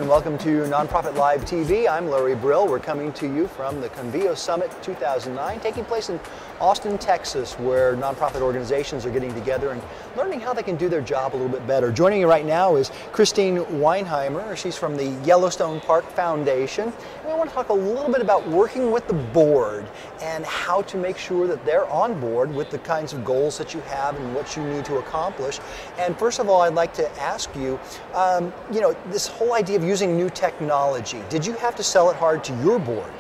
and welcome to Nonprofit Live TV. I'm Larry Brill. We're coming to you from the Convio Summit 2009, taking place in Austin, Texas, where nonprofit organizations are getting together and learning how they can do their job a little bit better. Joining me right now is Christine Weinheimer. She's from the Yellowstone Park Foundation. And I want to talk a little bit about working with the board and how to make sure that they're on board with the kinds of goals that you have and what you need to accomplish. And first of all, I'd like to ask you, this whole idea of using new technology, did you have to sell it hard to your board?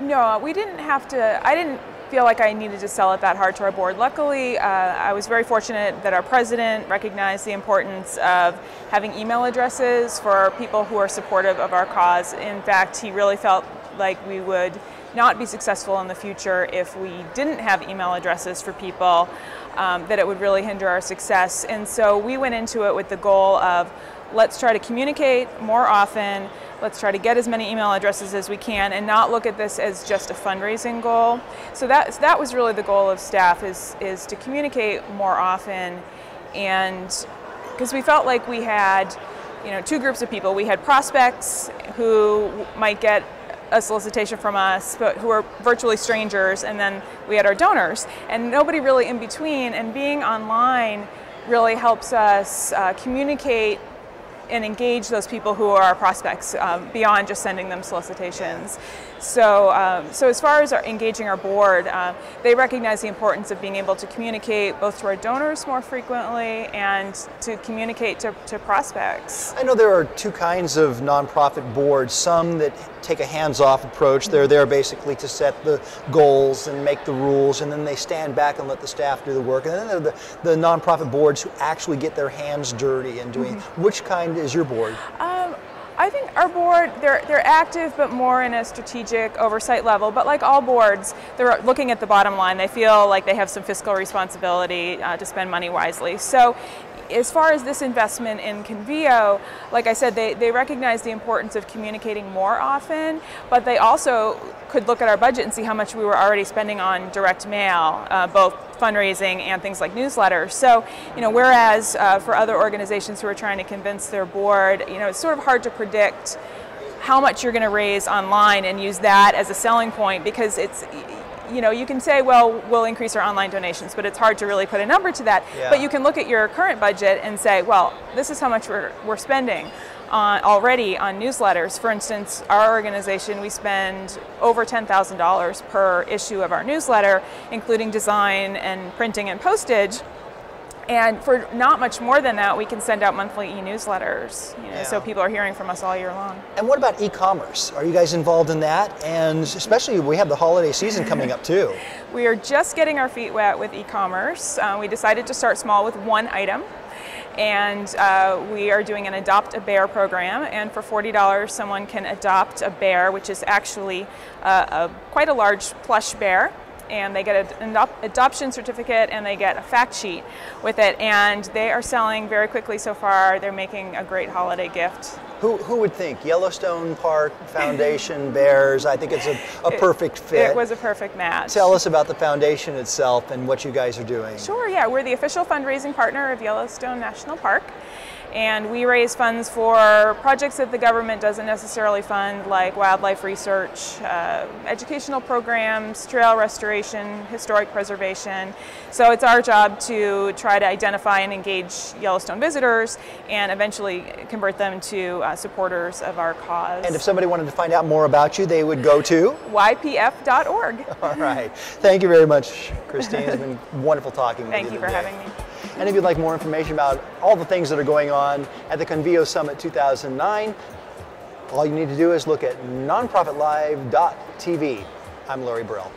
No, we didn't have to. I didn't feel like I needed to sell it that hard to our board. Luckily, I was very fortunate that our president recognized the importance of having email addresses for people who are supportive of our cause. In fact, he really felt like we would not be successful in the future if we didn't have email addresses for people, that it would really hinder our success. And so we went into it with the goal of, let's try to communicate more often, let's try to get as many email addresses as we can and not look at this as just a fundraising goal. So that was really the goal of staff, is to communicate more often. And because we felt like we had two groups of people. We had prospects who might get a solicitation from us, but who are virtually strangers, and then we had our donors, and nobody really in between. And being online really helps us communicate and engage those people who are our prospects beyond just sending them solicitations. So as far as engaging our board, they recognize the importance of being able to communicate both to our donors more frequently and to communicate to prospects. I know there are two kinds of nonprofit boards, some that take a hands-off approach. They're there basically to set the goals and make the rules, and then they stand back and let the staff do the work. And then there are the nonprofit boards who actually get their hands dirty and doing. Which kind is your board? I think our board, they're active, but more in a strategic oversight level. But like all boards, they're looking at the bottom line. They feel like they have some fiscal responsibility to spend money wisely. So as far as this investment in Convio, like I said, they recognize the importance of communicating more often, but they also could look at our budget and see how much we were already spending on direct mail, both fundraising and things like newsletters. So, whereas for other organizations who are trying to convince their board, it's sort of hard to predict how much you're going to raise online and use that as a selling point, because it's, you can say, well, we'll increase our online donations, but it's hard to really put a number to that. Yeah. But you can look at your current budget and say, well, this is how much we're spending already on newsletters. For instance, our organization, we spend over $10,000 per issue of our newsletter, including design and printing and postage. And for not much more than that, we can send out monthly e-newsletters, so people are hearing from us all year long. And what about e-commerce? Are you guys involved in that? And especially, we have the holiday season coming up too. We are just getting our feet wet with e-commerce. We decided to start small with one item. And we are doing an Adopt a Bear program, and for $40 someone can adopt a bear, which is actually quite a large plush bear. And they get an adoption certificate, and they get a fact sheet with it, and they are selling very quickly so far. They're making a great holiday gift. Who would think? Yellowstone Park Foundation bears, I think it's a perfect fit. It was a perfect match. Tell us about the foundation itself and what you guys are doing. Sure, yeah. We're the official fundraising partner of Yellowstone National Park. And we raise funds for projects that the government doesn't necessarily fund, like wildlife research, educational programs, trail restoration, historic preservation. So it's our job to try to identify and engage Yellowstone visitors and eventually convert them to supporters of our cause. And if somebody wanted to find out more about you, they would go to? ypf.org. All right. Thank you very much, Christine. It's been wonderful talking with you today. Thank you for having me. And if you'd like more information about all the things that are going on at the Convio Summit 2009, all you need to do is look at nonprofitlive.tv. I'm Larry Brill.